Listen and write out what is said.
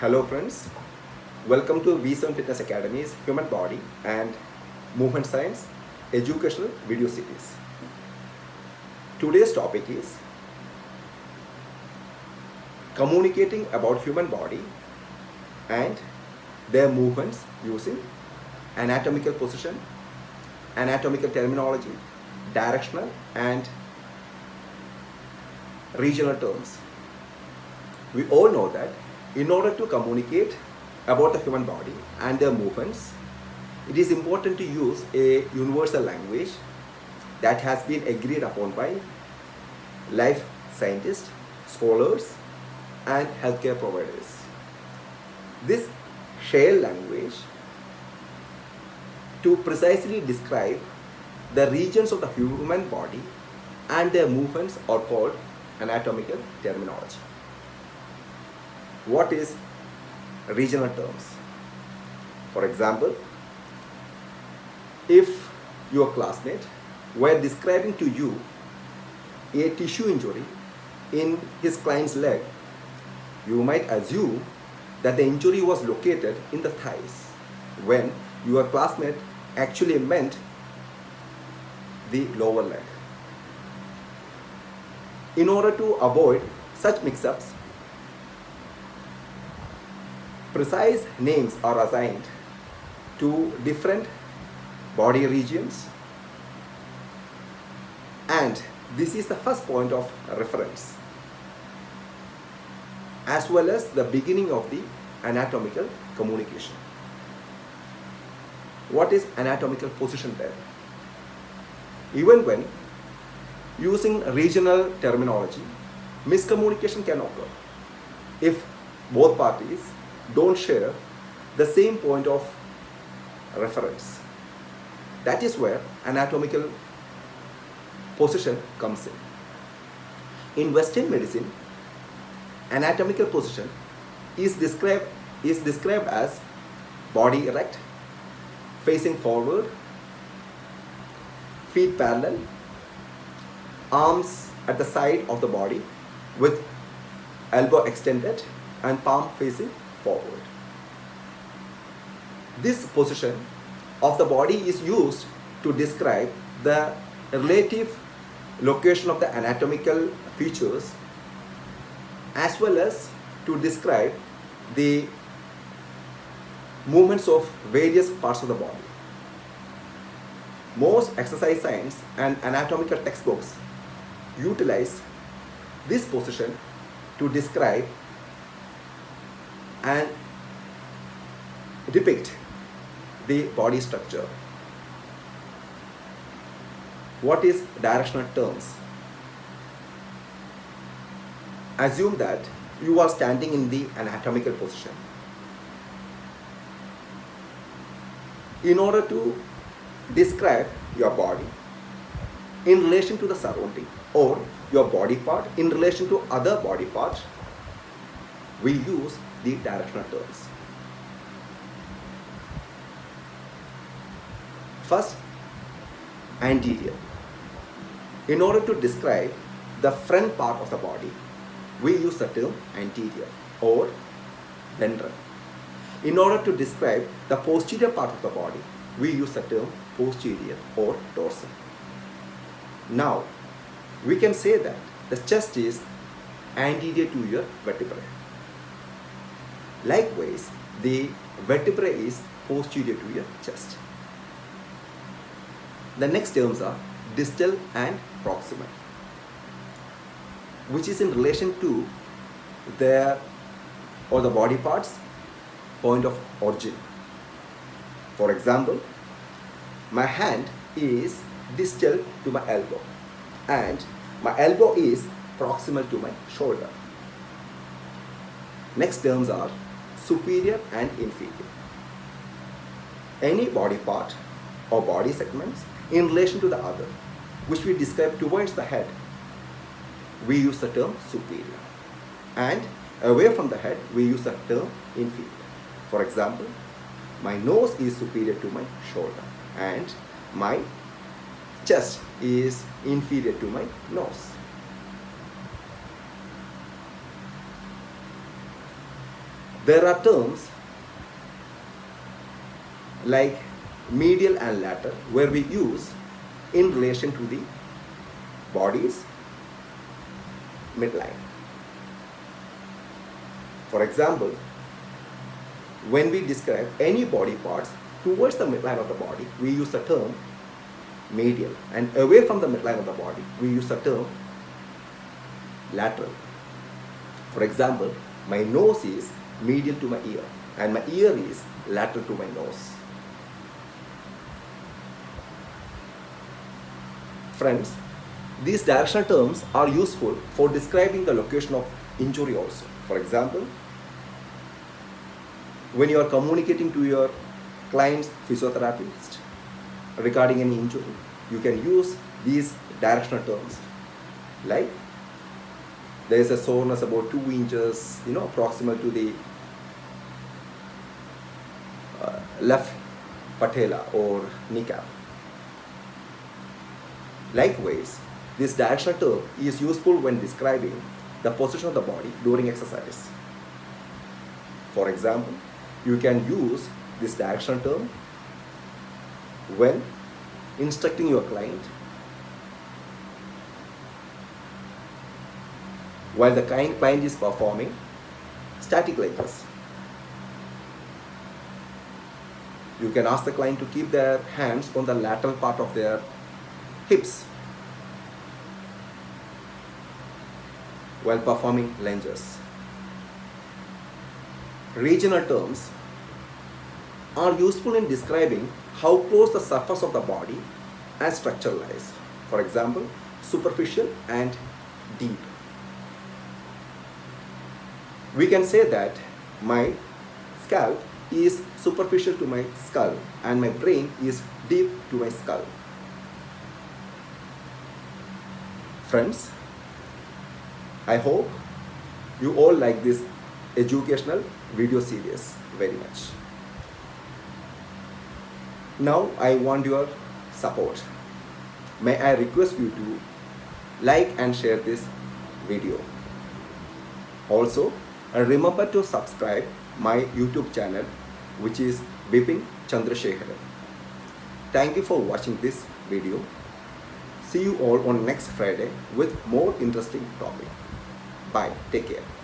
Hello friends, welcome to V7 Fitness Academy's Human Body and Movement Science educational video series. Today's topic is communicating about human body and their movements using anatomical position, anatomical terminology, directional and regional terms. We all know that in order to communicate about the human body and their movements, it is important to use a universal language that has been agreed upon by life scientists, scholars, and healthcare providers. This shared language to precisely describe the regions of the human body and their movements are called anatomical terminology. What is regional terms? For example, if your classmate were describing to you a tissue injury in his client's leg, you might assume that the injury was located in the thighs when your classmate actually meant the lower leg. In order to avoid such mix-ups, precise names are assigned to different body regions, and this is the first point of reference as well as the beginning of the anatomical communication. What is anatomical position then? Even when using regional terminology, miscommunication can occur if both parties don't share the same point of reference. That is where anatomical position comes in. In Western medicine, anatomical position is described as body erect, facing forward, feet parallel, arms at the side of the body with elbow extended and palm facing forward. This position of the body is used to describe the relative location of the anatomical features as well as to describe the movements of various parts of the body. Most exercise science and anatomical textbooks utilize this position to describe and depict the body structure. What is directional terms? Assume that you are standing in the anatomical position. In order to describe your body in relation to the surrounding or your body part in relation to other body parts, we use the directional terms. First, anterior. In order to describe the front part of the body, we use the term anterior or ventral. In order to describe the posterior part of the body, we use the term posterior or dorsal. Now, we can say that the chest is anterior to your vertebrae. Likewise, the vertebrae is posterior to your chest. The next terms are distal and proximal, which is in relation to the body parts point of origin. For example, my hand is distal to my elbow and my elbow is proximal to my shoulder. Next terms are superior and inferior. Any body part or body segments in relation to the other, which we describe towards the head, we use the term superior, and away from the head we use the term inferior. For example, my nose is superior to my shoulder and my chest is inferior to my nose. There are terms like medial and lateral where we use in relation to the body's midline. For example, when we describe any body parts towards the midline of the body, we use the term medial, and away from the midline of the body, we use the term lateral. For example, my nose is medial to my ear and my ear is lateral to my nose. Friends, these directional terms are useful for describing the location of injury also. For example, when you are communicating to your client's physiotherapist regarding any injury, you can use these directional terms like there is a soreness about 2 inches, proximal to the left patella or kneecap. Likewise, this directional term is useful when describing the position of the body during exercise. For example, you can use this directional term when instructing your client while the client is performing static lunges. You can ask the client to keep their hands on the lateral part of their hips while performing lunges. Regional terms are useful in describing how close the surface of the body and structure lies. For example, superficial and deep. We can say that my scalp is superficial to my skull and my brain is deep to my skull. Friends, I hope you all like this educational video series very much. Now I want your support. May I request you to like and share this video. Also, remember to subscribe my YouTube channel, which is Bipin Chandrasekharan. Thank you for watching this video. See you all on next Friday with more interesting topic. Bye. Take care.